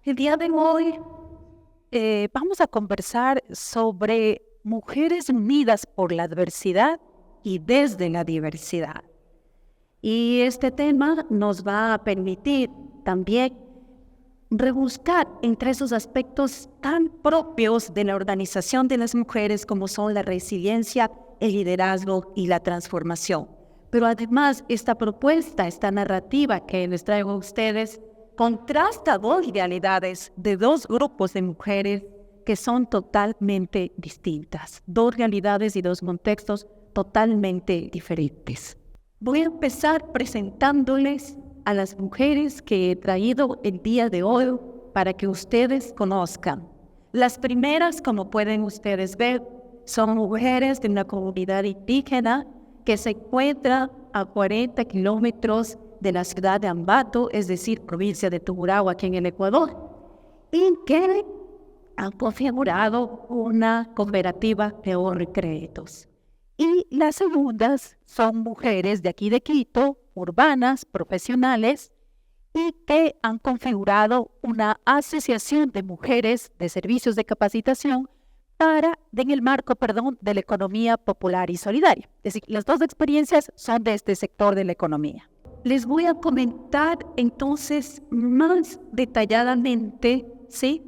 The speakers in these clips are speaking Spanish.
El día de hoy vamos a conversar sobre mujeres unidas por la adversidad y desde la diversidad. Y este tema nos va a permitir también rebuscar entre esos aspectos tan propios de la organización de las mujeres como son la resiliencia, el liderazgo y la transformación. Pero además esta propuesta, esta narrativa que les traigo a ustedes, contrasta dos realidades de dos grupos de mujeres que son totalmente distintas. Dos realidades y dos contextos totalmente diferentes. Voy a empezar presentándoles a las mujeres que he traído el día de hoy para que ustedes conozcan. Las primeras, como pueden ustedes ver, son mujeres de una comunidad indígena que se encuentra a 40 kilómetros de la ciudad de Ambato, es decir, provincia de Tungurahua, aquí en el Ecuador, y que han configurado una cooperativa de ahorro y créditos. Y las segundas son mujeres de aquí de Quito, urbanas, profesionales, y que han configurado una asociación de mujeres de servicios de capacitación en el marco, de la economía popular y solidaria. Es decir, las dos experiencias son de este sector de la economía. Les voy a comentar entonces más detalladamente, ¿sí?,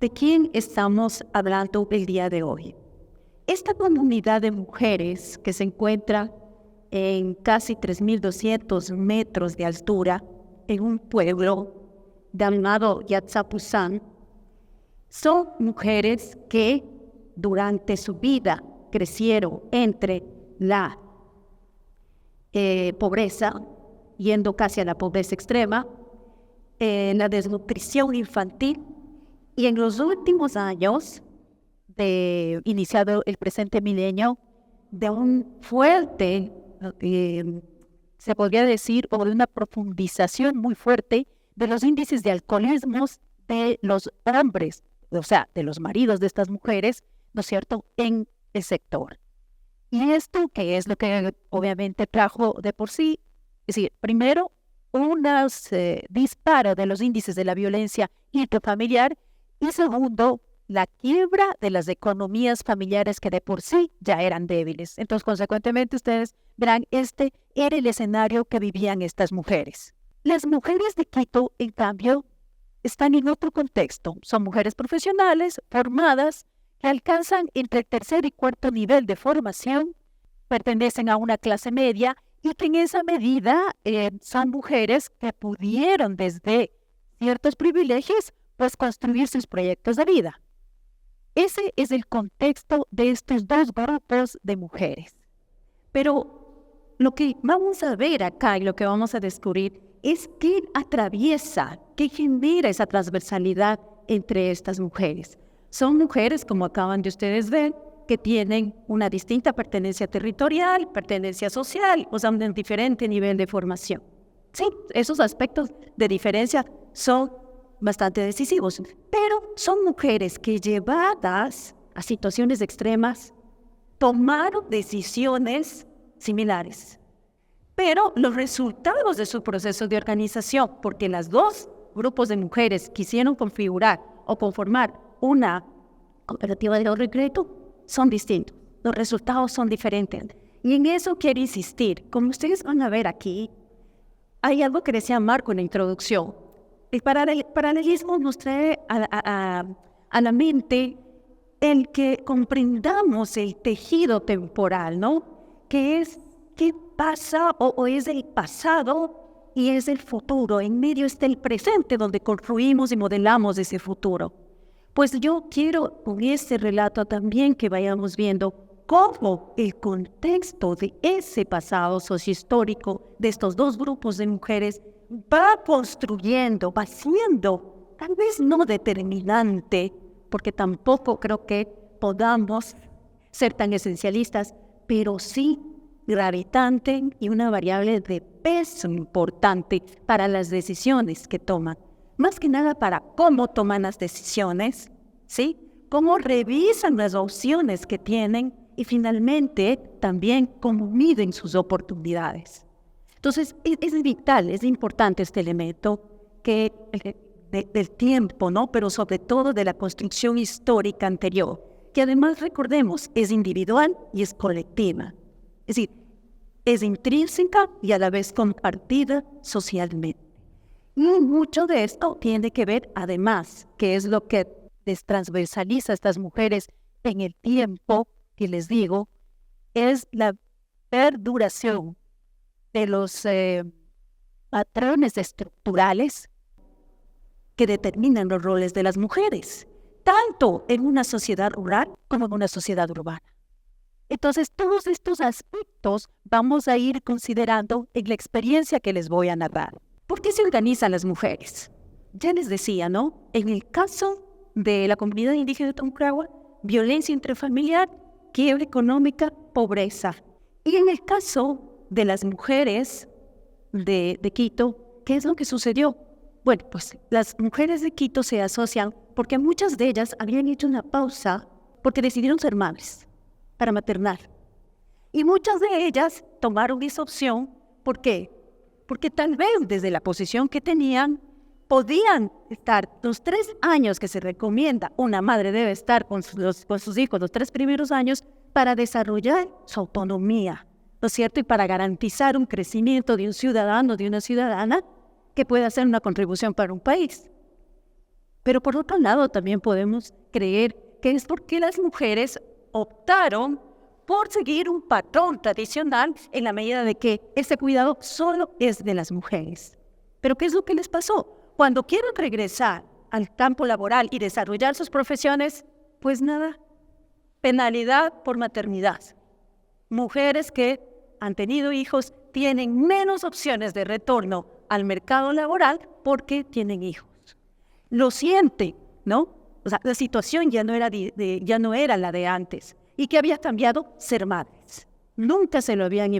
de quién estamos hablando el día de hoy. Esta comunidad de mujeres que se encuentra en casi 3.200 metros de altura en un pueblo llamado Yatzapuzán, son mujeres que durante su vida crecieron entre la pobreza, yendo casi a la pobreza extrema, la desnutrición infantil, y en los últimos años, iniciado el presente milenio, de un fuerte, se podría decir, o de una profundización muy fuerte de los índices de alcoholismo de los hombres, o sea, de los maridos de estas mujeres, ¿no es cierto?, en el sector. Y esto, que es lo que obviamente trajo de por sí, es decir, primero, un disparo de los índices de la violencia intrafamiliar, y segundo, la quiebra de las economías familiares que de por sí ya eran débiles. Entonces, consecuentemente, ustedes verán, este era el escenario que vivían estas mujeres. Las mujeres de Quito, en cambio, están en otro contexto. Son mujeres profesionales, formadas, que alcanzan entre el tercer y cuarto nivel de formación, pertenecen a una clase media y que en esa medida son mujeres que pudieron desde ciertos privilegios pues construir sus proyectos de vida. Ese es el contexto de estos dos grupos de mujeres. Pero lo que vamos a ver acá y lo que vamos a descubrir es qué atraviesa, qué genera esa transversalidad entre estas mujeres. Son mujeres, como acaban de ustedes ver, que tienen una distinta pertenencia territorial, pertenencia social, o sea, un diferente nivel de formación. Sí, esos aspectos de diferencia son bastante decisivos, pero son mujeres que, llevadas a situaciones extremas, tomaron decisiones similares. Pero los resultados de su proceso de organización, porque las dos grupos de mujeres quisieron configurar o conformar una cooperativa de ahorro y crédito, son distintos. Los resultados son diferentes. Y en eso quiero insistir. Como ustedes van a ver aquí, hay algo que decía Marco en la introducción. El paralelismo nos trae a la mente el que comprendamos el tejido temporal, ¿no? Que es qué pasa o es el pasado y es el futuro. En medio está el presente donde construimos y modelamos ese futuro. Pues yo quiero con este relato también que vayamos viendo cómo el contexto de ese pasado sociohistórico de estos dos grupos de mujeres va construyendo, va siendo, tal vez no determinante, porque tampoco creo que podamos ser tan esencialistas, pero sí gravitante y una variable de peso importante para las decisiones que toman. Más que nada para cómo toman las decisiones, ¿sí? Cómo revisan las opciones que tienen y finalmente también cómo miden sus oportunidades. Entonces, es vital, es importante este elemento de del tiempo, ¿no? Pero sobre todo de la construcción histórica anterior, que además, recordemos, es individual y es colectiva. Es decir, es intrínseca y a la vez compartida socialmente. Y mucho de esto tiene que ver, además, que es lo que les transversaliza a estas mujeres en el tiempo, que les digo, es la perduración de los patrones estructurales que determinan los roles de las mujeres, tanto en una sociedad rural como en una sociedad urbana. Entonces, todos estos aspectos vamos a ir considerando en la experiencia que les voy a narrar. ¿Por qué se organizan las mujeres? Ya les decía, ¿no? En el caso de la comunidad indígena de Tungurahua, violencia intrafamiliar, quiebra económica, pobreza. Y en el caso de las mujeres de Quito, ¿qué es lo que sucedió? Bueno, pues las mujeres de Quito se asocian porque muchas de ellas habían hecho una pausa porque decidieron ser madres para maternar. Y muchas de ellas tomaron esa opción. ¿Por qué? Porque tal vez desde la posición que tenían podían estar los 3 años que se recomienda una madre debe estar con sus hijos, los 3 primeros años, para desarrollar su autonomía, ¿no es cierto? Y para garantizar un crecimiento de un ciudadano, de una ciudadana, que pueda hacer una contribución para un país. Pero por otro lado, también podemos creer que es porque las mujeres optaron por seguir un patrón tradicional en la medida de que ese cuidado solo es de las mujeres. ¿Pero qué es lo que les pasó? Cuando quieren regresar al campo laboral y desarrollar sus profesiones, pues nada, penalidad por maternidad. Mujeres que han tenido hijos tienen menos opciones de retorno al mercado laboral porque tienen hijos. Lo sienten, ¿no? O sea, la situación ya no era la de antes y que había cambiado ser madres. Nunca se lo habían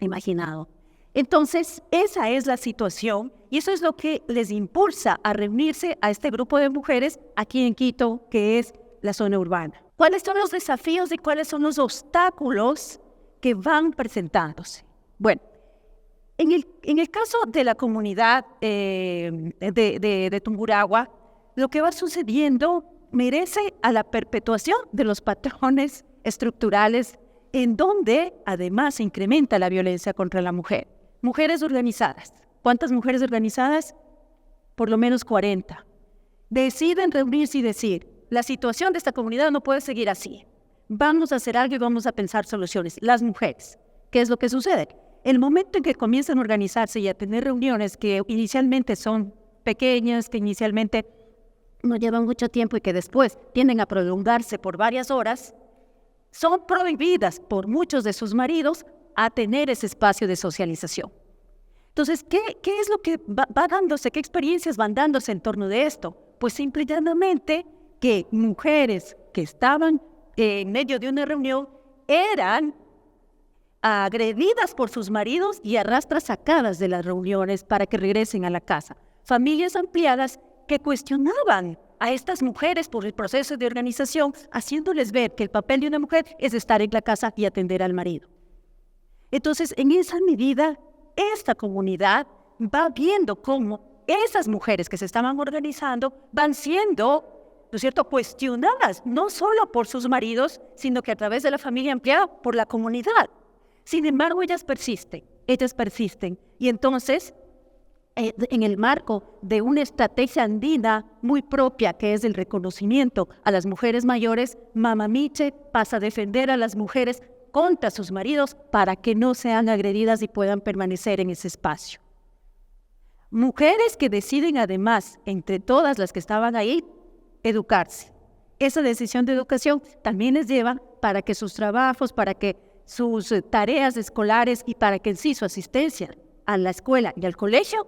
imaginado. Entonces, esa es la situación y eso es lo que les impulsa a reunirse a este grupo de mujeres aquí en Quito, que es la zona urbana. ¿Cuáles son los desafíos y cuáles son los obstáculos que van presentándose? Bueno, en el caso de la comunidad de Tungurahua, lo que va sucediendo merece a la perpetuación de los patrones estructurales en donde además se incrementa la violencia contra la mujer. Mujeres organizadas. ¿Cuántas mujeres organizadas? Por lo menos 40. Deciden reunirse y decir, la situación de esta comunidad no puede seguir así. Vamos a hacer algo y vamos a pensar soluciones. Las mujeres. ¿Qué es lo que sucede? El momento en que comienzan a organizarse y a tener reuniones que inicialmente son pequeñas, que inicialmente no llevan mucho tiempo y que después tienden a prolongarse por varias horas, son prohibidas por muchos de sus maridos a tener ese espacio de socialización. Entonces, ¿qué es lo que va dándose? ¿Qué experiencias van dándose en torno de esto? Pues simple y llanamente que mujeres que estaban en medio de una reunión eran agredidas por sus maridos y a rastras sacadas de las reuniones para que regresen a la casa. Familias ampliadas que cuestionaban a estas mujeres por el proceso de organización, haciéndoles ver que el papel de una mujer es estar en la casa y atender al marido. Entonces, en esa medida, esta comunidad va viendo cómo esas mujeres que se estaban organizando van siendo, ¿no es cierto?, cuestionadas, no solo por sus maridos, sino que a través de la familia ampliada, por la comunidad. Sin embargo, ellas persisten, y entonces, en el marco de una estrategia andina muy propia, que es el reconocimiento a las mujeres mayores, Mama Miche pasa a defender a las mujeres contra sus maridos para que no sean agredidas y puedan permanecer en ese espacio. Mujeres que deciden además, entre todas las que estaban ahí, educarse. Esa decisión de educación también les lleva para que sus trabajos, para que sus tareas escolares y para que en sí su asistencia a la escuela y al colegio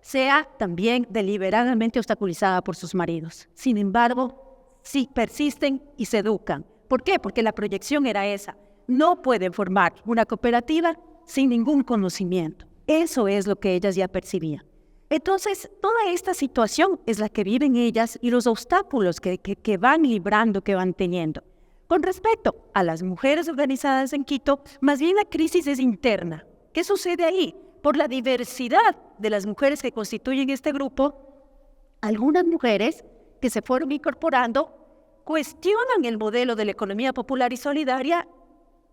sea también deliberadamente obstaculizada por sus maridos. Sin embargo, sí persisten y se educan. ¿Por qué? Porque la proyección era esa. No pueden formar una cooperativa sin ningún conocimiento. Eso es lo que ellas ya percibían. Entonces, toda esta situación es la que viven ellas y los obstáculos que van librando, que van teniendo. Con respecto a las mujeres organizadas en Quito, más bien la crisis es interna. ¿Qué sucede ahí? Por la diversidad de las mujeres que constituyen este grupo, algunas mujeres que se fueron incorporando cuestionan el modelo de la economía popular y solidaria,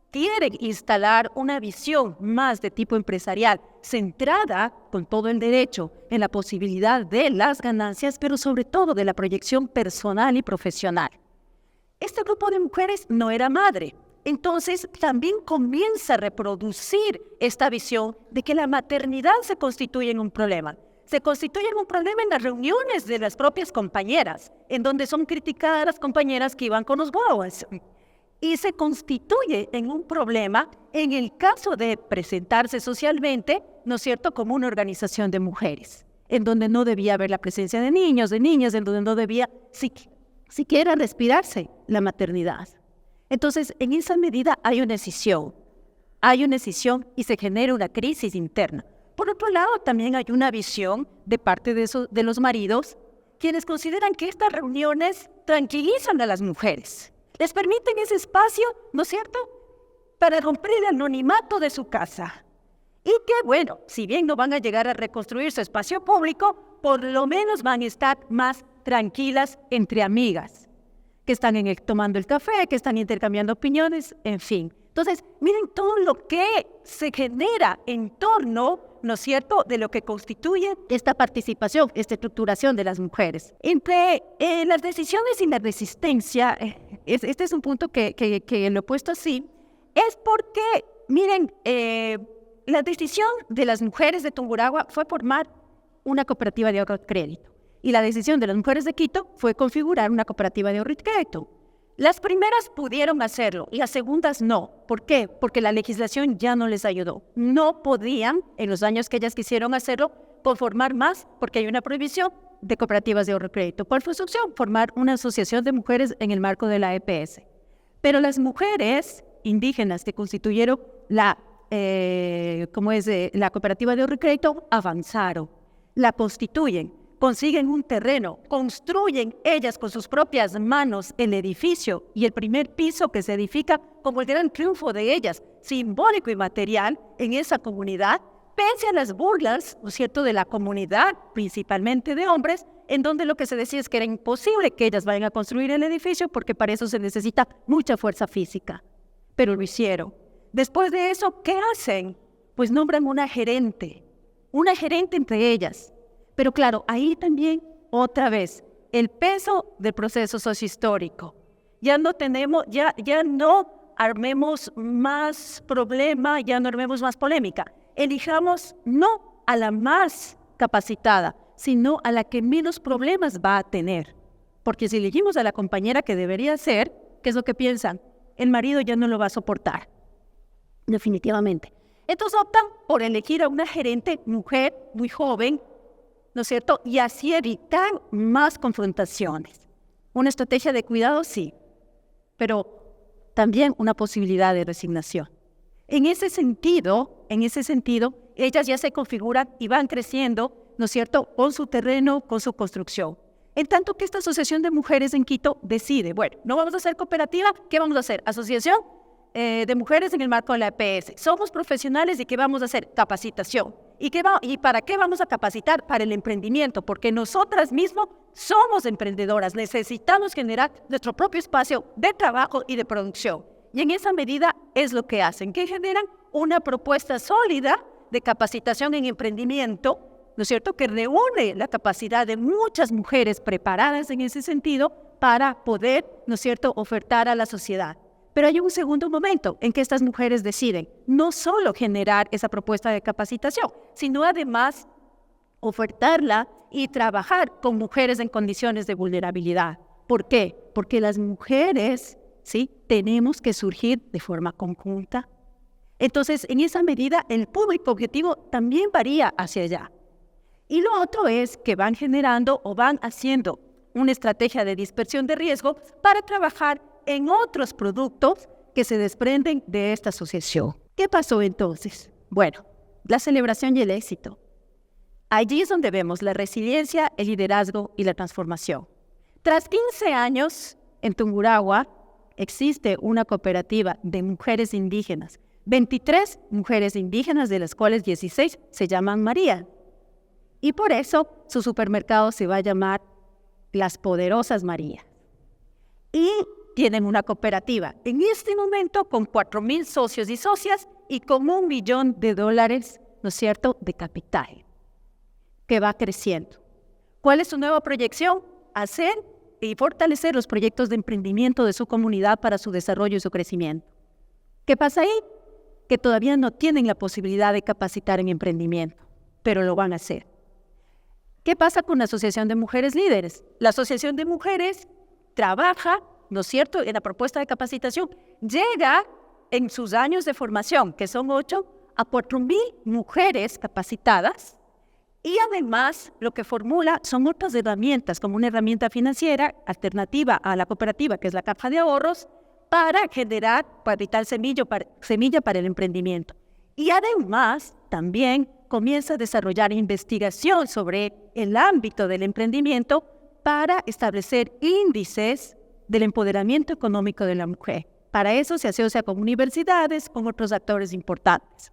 quieren instalar una visión más de tipo empresarial, centrada con todo el derecho en la posibilidad de las ganancias, pero sobre todo de la proyección personal y profesional. Este grupo de mujeres no era madre, entonces también comienza a reproducir esta visión de que la maternidad se constituye en un problema. Se constituye en un problema en las reuniones de las propias compañeras, en donde son criticadas las compañeras que iban con los guaguas. Y se constituye en un problema en el caso de presentarse socialmente, ¿no es cierto?, como una organización de mujeres, en donde no debía haber la presencia de niños, de niñas, en donde no debía siquiera respirarse la maternidad. Entonces, en esa medida hay una escisión y se genera una crisis interna. Por otro lado, también hay una visión de parte de los maridos, quienes consideran que estas reuniones tranquilizan a las mujeres, les permiten ese espacio, ¿no es cierto?, para romper el anonimato de su casa. Y que, bueno, si bien no van a llegar a reconstruir su espacio público, por lo menos van a estar más tranquilas entre amigas, que están tomando el café, que están intercambiando opiniones, en fin. Entonces, miren todo lo que se genera en torno, ¿no es cierto?, de lo que constituye esta participación, esta estructuración de las mujeres. Entre las decisiones y la resistencia, este es un punto que lo he puesto así, es porque, miren, la decisión de las mujeres de Tungurahua fue formar una cooperativa de ahorro y crédito. Y la decisión de las mujeres de Quito fue configurar una cooperativa de ahorro y crédito. Las primeras pudieron hacerlo, las segundas no. ¿Por qué? Porque la legislación ya no les ayudó. No podían, en los años que ellas quisieron hacerlo, conformar más, porque hay una prohibición de cooperativas de ahorro y crédito. ¿Cuál fue su opción? Formar una asociación de mujeres en el marco de la EPS. Pero las mujeres indígenas que constituyeron la cooperativa de ahorro y crédito avanzaron, la constituyen, consiguen un terreno, construyen ellas con sus propias manos el edificio y el primer piso que se edifica como el gran triunfo de ellas, simbólico y material en esa comunidad, pese a las burlas, ¿no es cierto?, de la comunidad, principalmente de hombres, en donde lo que se decía es que era imposible que ellas vayan a construir el edificio porque para eso se necesita mucha fuerza física. Pero lo hicieron. Después de eso, ¿qué hacen? Pues nombran una gerente entre ellas. Pero claro, ahí también, otra vez, el peso del proceso sociohistórico. Ya no armemos más problema, ya no armemos más polémica. Elijamos no a la más capacitada, sino a la que menos problemas va a tener. Porque si elegimos a la compañera que debería ser, ¿qué es lo que piensan? El marido ya no lo va a soportar, definitivamente. Entonces optan por elegir a una gerente mujer muy joven, ¿no es cierto?, y así evitar más confrontaciones. Una estrategia de cuidado, sí, pero también una posibilidad de resignación. En ese sentido, ellas ya se configuran y van creciendo, ¿no es cierto?, con su terreno, con su construcción. En tanto que esta asociación de mujeres en Quito decide, bueno, no vamos a hacer cooperativa, ¿qué vamos a hacer? Asociación de mujeres en el marco de la EPS. Somos profesionales y ¿qué vamos a hacer? Capacitación. ¿Y para qué vamos a capacitar? Para el emprendimiento, porque nosotras mismas somos emprendedoras, necesitamos generar nuestro propio espacio de trabajo y de producción. Y en esa medida es lo que hacen, que generan una propuesta sólida de capacitación en emprendimiento, ¿no es cierto?, que reúne la capacidad de muchas mujeres preparadas en ese sentido para poder, ¿no es cierto?, ofertar a la sociedad. Pero hay un segundo momento en que estas mujeres deciden no solo generar esa propuesta de capacitación, sino además ofertarla y trabajar con mujeres en condiciones de vulnerabilidad. ¿Por qué? Porque las mujeres, ¿sí?, tenemos que surgir de forma conjunta. Entonces, en esa medida, el público objetivo también varía hacia allá. Y lo otro es que van generando o van haciendo una estrategia de dispersión de riesgo para trabajar en otros productos que se desprenden de esta asociación. ¿Qué pasó entonces? Bueno, la celebración y el éxito. Allí es donde vemos la resiliencia, el liderazgo y la transformación. Tras 15 años, en Tungurahua existe una cooperativa de mujeres indígenas, 23 mujeres indígenas, de las cuales 16 se llaman María. Y por eso su supermercado se va a llamar Las Poderosas Marías. Y tienen una cooperativa en este momento con 4,000 socios y socias y con $1 millón, ¿no es cierto?, de capital, que va creciendo. ¿Cuál es su nueva proyección? Hacer y fortalecer los proyectos de emprendimiento de su comunidad para su desarrollo y su crecimiento. ¿Qué pasa ahí? Que todavía no tienen la posibilidad de capacitar en emprendimiento, pero lo van a hacer. ¿Qué pasa con la Asociación de Mujeres Líderes? La Asociación de Mujeres trabaja, ¿no es cierto?, en la propuesta de capacitación. Llega en sus años de formación, que son 8, a 4,000 mujeres capacitadas. Y además, lo que formula son otras herramientas, como una herramienta financiera alternativa a la cooperativa, que es la caja de ahorros, para generar capital semilla para el emprendimiento. Y además, también comienza a desarrollar investigación sobre el ámbito del emprendimiento para establecer índices del empoderamiento económico de la mujer. Para eso se asocia con universidades, con otros actores importantes.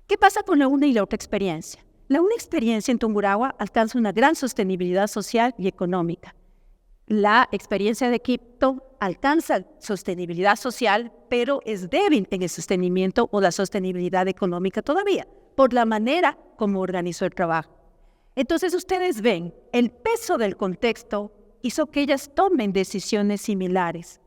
¿Qué pasa con la una y la otra experiencia? La una experiencia en Tungurahua alcanza una gran sostenibilidad social y económica. La experiencia de Quito alcanza sostenibilidad social, pero es débil en el sostenimiento o la sostenibilidad económica todavía, por la manera como organizó el trabajo. Entonces ustedes ven, el peso del contexto hizo que ellas tomen decisiones similares,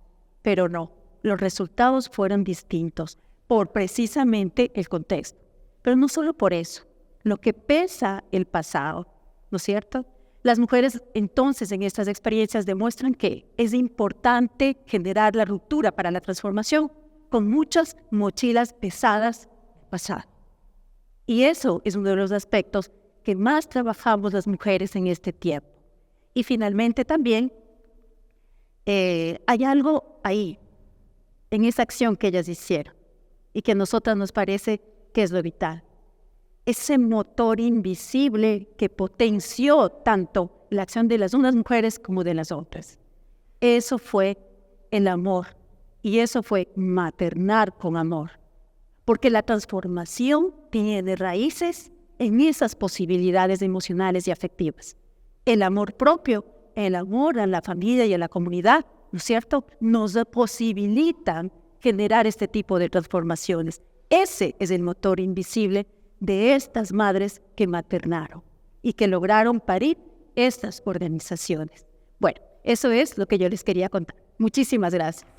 pero no, los resultados fueron distintos por precisamente el contexto. Pero no solo por eso, lo que pesa el pasado, ¿no es cierto? Las mujeres entonces en estas experiencias demuestran que es importante generar la ruptura para la transformación con muchas mochilas pesadas del pasado. Y eso es uno de los aspectos que más trabajamos las mujeres en este tiempo. Y finalmente también hay algo ahí, en esa acción que ellas hicieron y que a nosotras nos parece que es lo vital. Ese motor invisible que potenció tanto la acción de unas mujeres como de las otras. Eso fue el amor y eso fue maternar con amor. Porque la transformación tiene raíces en esas posibilidades emocionales y afectivas. El amor propio, el amor a la familia y a la comunidad, ¿no es cierto?, nos posibilitan generar este tipo de transformaciones. Ese es el motor invisible de estas madres que maternaron y que lograron parir estas organizaciones. Bueno, eso es lo que yo les quería contar. Muchísimas gracias.